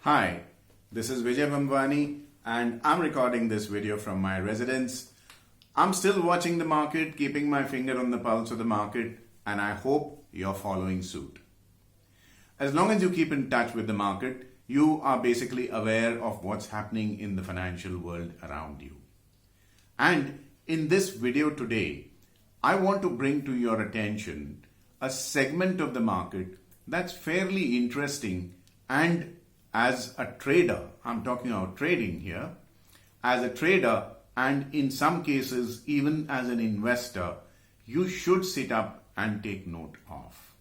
Hi, this is Vijay Bambwani and I'm recording this video from my residence. I'm still watching the market, keeping my finger on the pulse of the market, and I hope you're following suit. As long as you keep in touch with the market, you are basically aware of what's happening in the financial world around you. And in this video today, I want to bring to your attention a segment of the market that's fairly interesting, and as a trader, I'm talking about trading here, as a trader and in some cases even as an investor, you should sit up and take note of.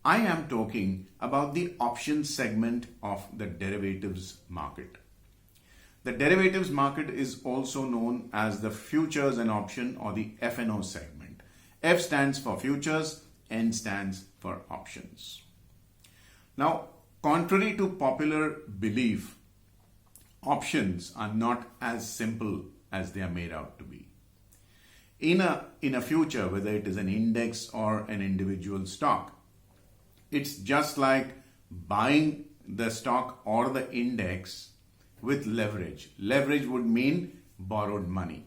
I am talking about the options segment of the derivatives market. The derivatives market is also known as the futures and option or the F&O segment. F stands for futures, N stands for options. Now, contrary to popular belief, options are not as simple as they are made out to be. In a future, whether it is an index or an individual stock, it's just like buying the stock or the index with leverage. Leverage would mean borrowed money.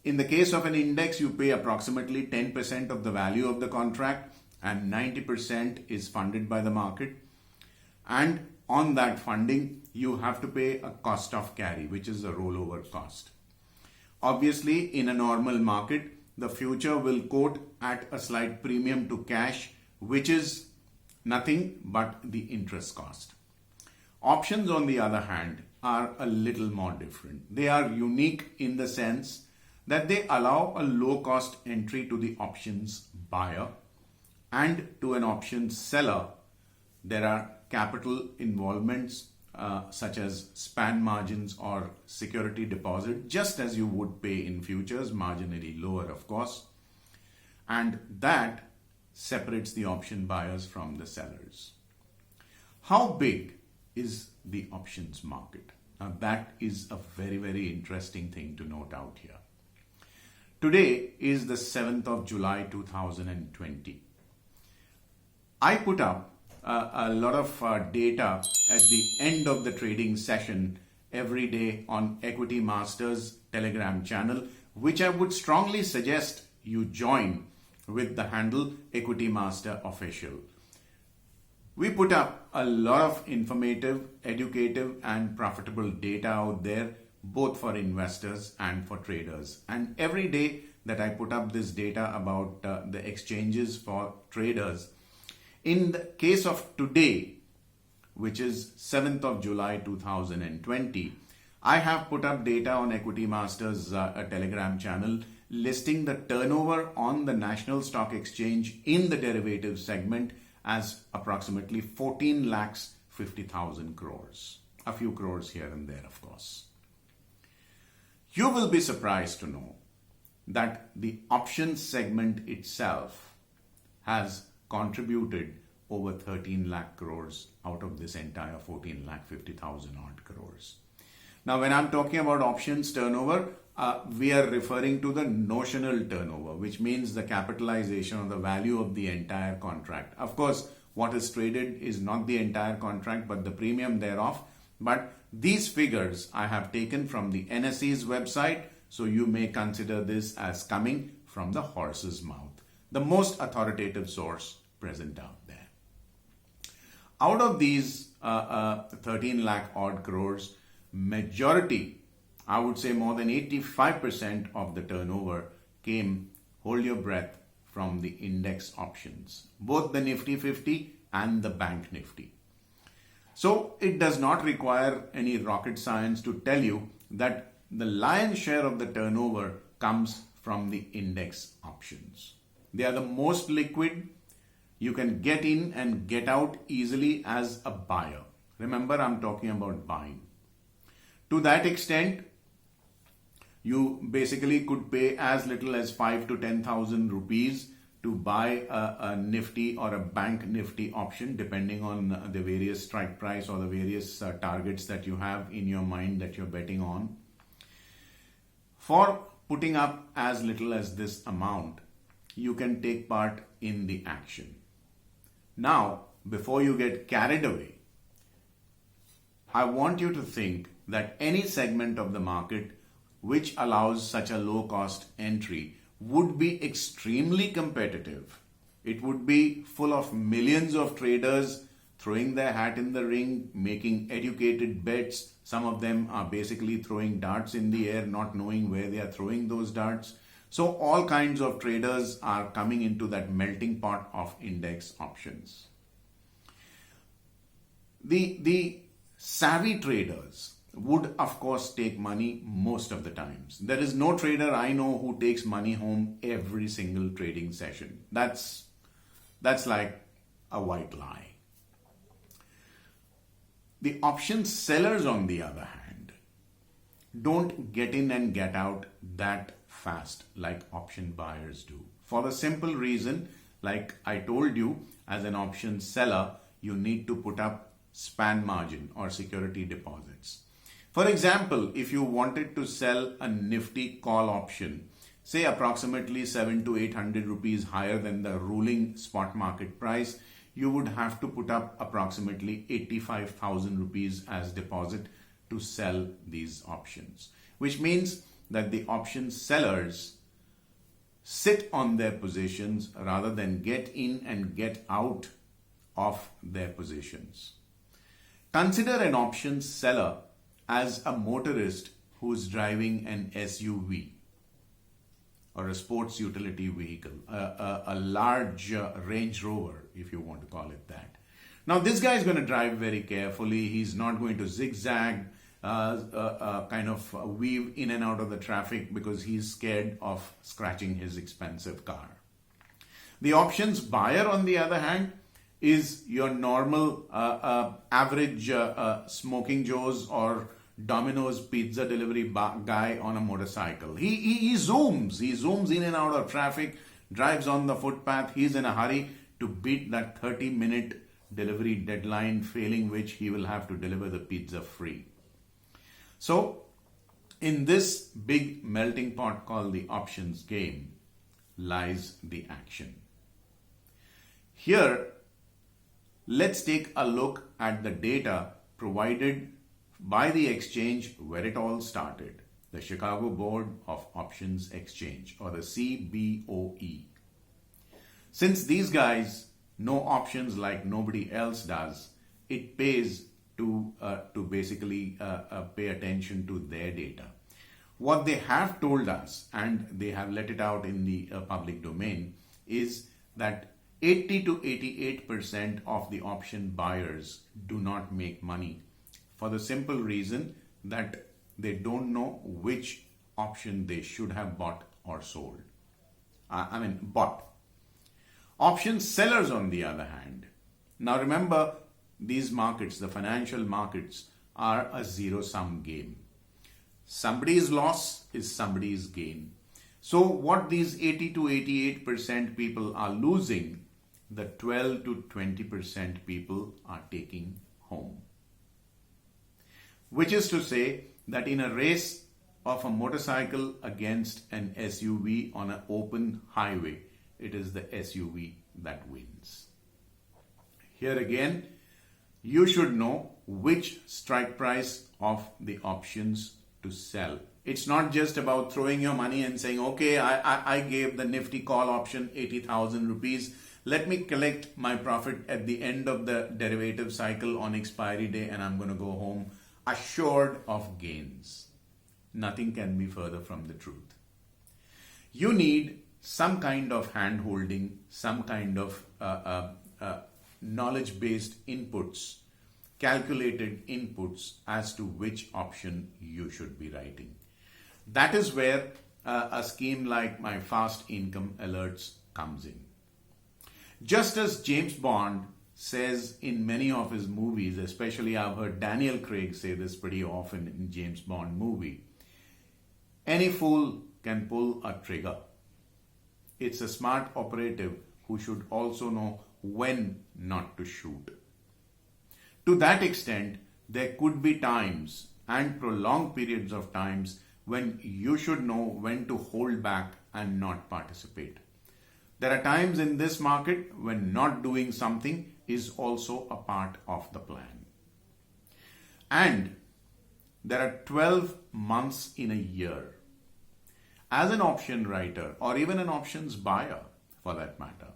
In the case of an index, you pay approximately 10% of the value of the contract and 90% is funded by the market. And on that funding, you have to pay a cost of carry, which is a rollover cost. Obviously, in a normal market, the future will quote at a slight premium to cash, which is nothing but the interest cost. Options, on the other hand, are a little more different. They are unique in the sense that they allow a low cost entry to the options buyer, and to an options seller there are capital involvements such as span margins or security deposit, just as you would pay in futures, marginally lower of course, and that separates the option buyers from the sellers. How big is the options market? Now that is a very interesting thing to note out here. Today is the 7th of July 2020. I put up a lot of data at the end of the trading session every day on Equity Masters Telegram channel, which I would strongly suggest you join with the handle Equity Master Official. We put up a lot of informative, educative and profitable data out there, both for investors and for traders. And every day that I put up this data about the exchanges for traders, in the case of today, which is 7th of July 2020, I have put up data on Equity Masters Telegram channel listing the turnover on the National Stock Exchange in the derivatives segment as approximately 14,50,000 crores. A few crores here and there, of course. You will be surprised to know that the options segment itself has contributed over 13 lakh crores out of this entire 14,50,000 odd crores. Now, when I'm talking about options turnover, we are referring to the notional turnover, which means the capitalization or the value of the entire contract. Of course, what is traded is not the entire contract, but the premium thereof. But these figures I have taken from the NSE's website, so you may consider this as coming from the horse's mouth, the most authoritative source present out there. Out of these 13 lakh odd crores, majority, I would say more than 85% of the turnover came, hold your breath, from the index options, both the Nifty 50 and the Bank Nifty. So it does not require any rocket science to tell you that the lion's share of the turnover comes from the index options. They are the most liquid. You can get in and get out easily as a buyer. Remember, I'm talking about buying. To that extent, you basically could pay as little as 5 to 10,000 rupees to buy a Nifty or a Bank Nifty option, depending on the various strike price or the various targets that you have in your mind that you're betting on. For putting up as little as this amount, you can take part in the action. Now, before you get carried away, I want you to think that any segment of the market which allows such a low cost entry would be extremely competitive. It would be full of millions of traders throwing their hat in the ring, making educated bets. Some of them are basically throwing darts in the air, not knowing where they are throwing those darts. So all kinds of traders are coming into that melting pot of index options. The savvy traders would of course take money most of the times. There is no trader I know who takes money home every single trading session. That's like a white lie. The option sellers, on the other hand, don't get in and get out that fast like option buyers do. For the simple reason, like I told you, as an option seller, you need to put up span margin or security deposits. For example, if you wanted to sell a nifty call option, say approximately 700 to 800 rupees higher than the ruling spot market price, you would have to put up approximately 85,000 rupees as deposit to sell these options, which means that the option sellers sit on their positions rather than get in and get out of their positions. Consider an option seller as a motorist who's driving an SUV or a sports utility vehicle, a large Range Rover, if you want to call it that. Now, this guy is going to drive very carefully. He's not going to zigzag, kind of weave in and out of the traffic because he's scared of scratching his expensive car. The options buyer, on the other hand, is your normal average smoking Joe's or Domino's pizza delivery guy on a motorcycle. He zooms in and out of traffic, drives on the footpath. He's in a hurry to beat that 30-minute delivery deadline, failing which he will have to deliver the pizza free. So in this big melting pot called the options game lies the action. Here, let's take a look at the data provided by the exchange where it all started, the Chicago Board of Options Exchange, or the CBOE. Since these guys know options like nobody else does, it pays to basically pay attention to their data. What they have told us, and they have let it out in the public domain, is that 80 to 88% of the option buyers do not make money, for the simple reason that they don't know which option they should have bought or sold. Bought. Option sellers, on the other hand. Now remember, these markets, the financial markets, are a zero-sum game. Somebody's loss is somebody's gain. So what these 80 to 88% people are losing, the 12 to 20% people are taking home. Which is to say that in a race of a motorcycle against an SUV on an open highway, it is the SUV that wins. Here again, you should know which strike price of the options to sell. It's not just about throwing your money and saying, okay, I gave the nifty call option 80,000 rupees. Let me collect my profit at the end of the derivative cycle on expiry day and I'm going to go home assured of gains. Nothing can be further from the truth. You need some kind of hand-holding, some kind of knowledge-based inputs, calculated inputs as to which option you should be writing. That is where a scheme like my Fast Income Alerts comes in. Just as James Bond says in many of his movies, especially I've heard Daniel Craig say this pretty often in James Bond movie, any fool can pull a trigger. It's a smart operative who should also know when not to shoot. To that extent, there could be times and prolonged periods of times when you should know when to hold back and not participate. There are times in this market when not doing something is also a part of the plan. And there are 12 months in a year. As an option writer or even an options buyer for that matter,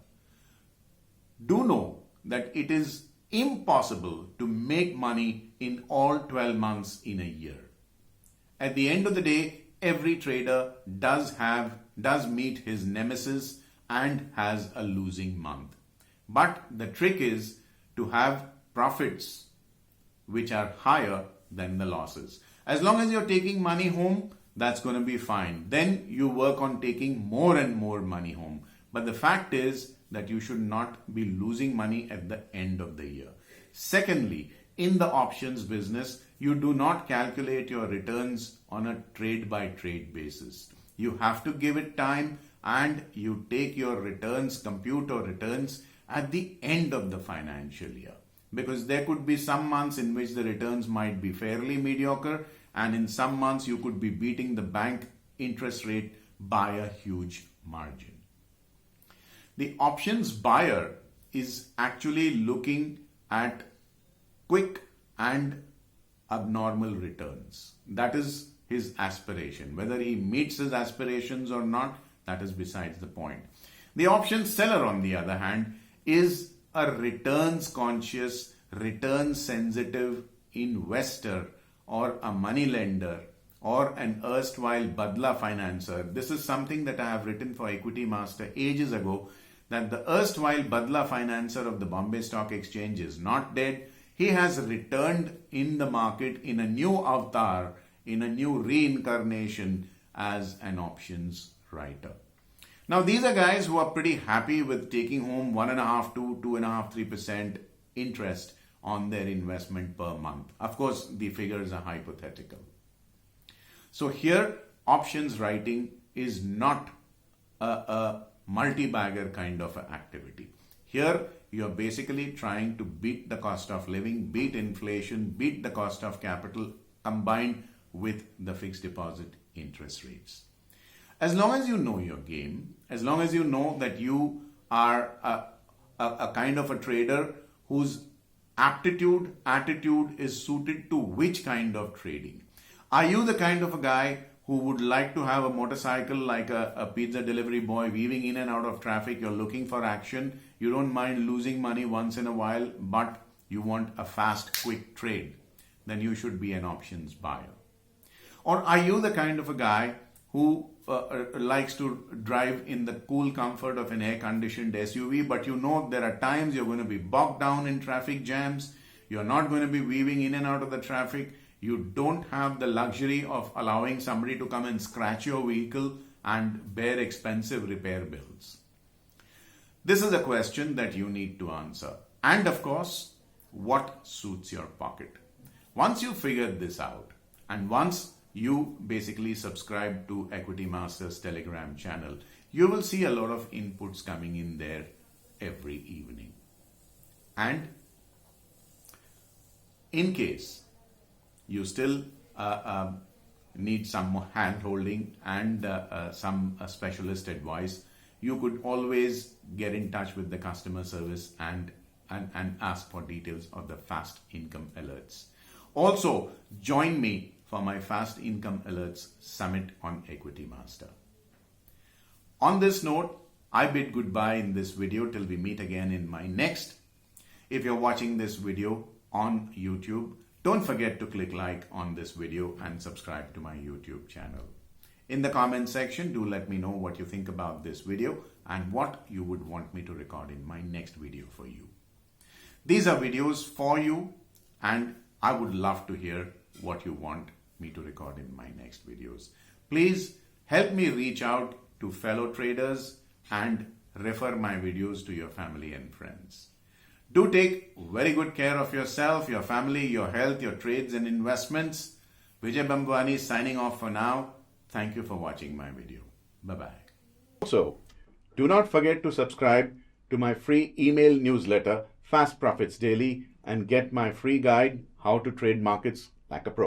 do know that it is impossible to make money in all 12 months in a year. At the end of the day, every trader does meet his nemesis and has a losing month. But the trick is to have profits which are higher than the losses. As long as you're taking money home, that's going to be fine. Then you work on taking more and more money home. But the fact is that you should not be losing money at the end of the year. Secondly, in the options business, you do not calculate your returns on a trade by trade basis. You have to give it time and you take your returns, compute your returns at the end of the financial year. Because there could be some months in which the returns might be fairly mediocre, and in some months you could be beating the bank interest rate by a huge margin. The options buyer is actually looking at quick and abnormal returns. That is his aspiration. Whether he meets his aspirations or not, that is besides the point. The options seller, on the other hand, is a returns conscious, return sensitive investor or a money lender or an erstwhile Badla financer. This is something that I have written for Equity Master ages ago, that the erstwhile Badla financer of the Bombay Stock Exchange is not dead. He has returned in the market in a new avatar, in a new reincarnation as an options writer. Now, these are guys who are pretty happy with taking home 1.5 to 2.5, 3% interest on their investment per month. Of course, the figures are hypothetical. So here, options writing is not a multi-bagger kind of activity. Here, you're basically trying to beat the cost of living, beat inflation, beat the cost of capital combined with the fixed deposit interest rates. As long as you know your game, as long as you know that you are a kind of a trader whose attitude is suited to which kind of trading. Are you the kind of a guy who would like to have a motorcycle like a pizza delivery boy weaving in and out of traffic? You're looking for action. You don't mind losing money once in a while, but you want a fast, quick trade. Then you should be an options buyer. Or are you the kind of a guy who likes to drive in the cool comfort of an air-conditioned SUV, but you know there are times you're going to be bogged down in traffic jams, you're not going to be weaving in and out of the traffic, you don't have the luxury of allowing somebody to come and scratch your vehicle and bear expensive repair bills. This is a question that you need to answer. And of course, what suits your pocket? Once you figured this out, and once you basically subscribe to Equity Master's Telegram channel, you will see a lot of inputs coming in there every evening. And in case you still need some hand holding and some specialist advice, you could always get in touch with the customer service and ask for details of the fast income alerts. Also, join me for my Fast Income Alerts Summit on Equity Master. On this note, I bid goodbye in this video till we meet again in my next. If you're watching this video on YouTube, don't forget to click like on this video and subscribe to my YouTube channel. In the comment section, do let me know what you think about this video and what you would want me to record in my next video for you. These are videos for you, and I would love to hear what you want me to record in my next videos. Please help me reach out to fellow traders and refer my videos to your family and friends. Do take very good care of yourself, your family, your health, your trades and investments. Vijay Bambwani signing off for now. Thank you for watching my video. Bye-bye. Also, do not forget to subscribe to my free email newsletter, Fast Profits Daily, and get my free guide, How to Trade Markets Like a Pro.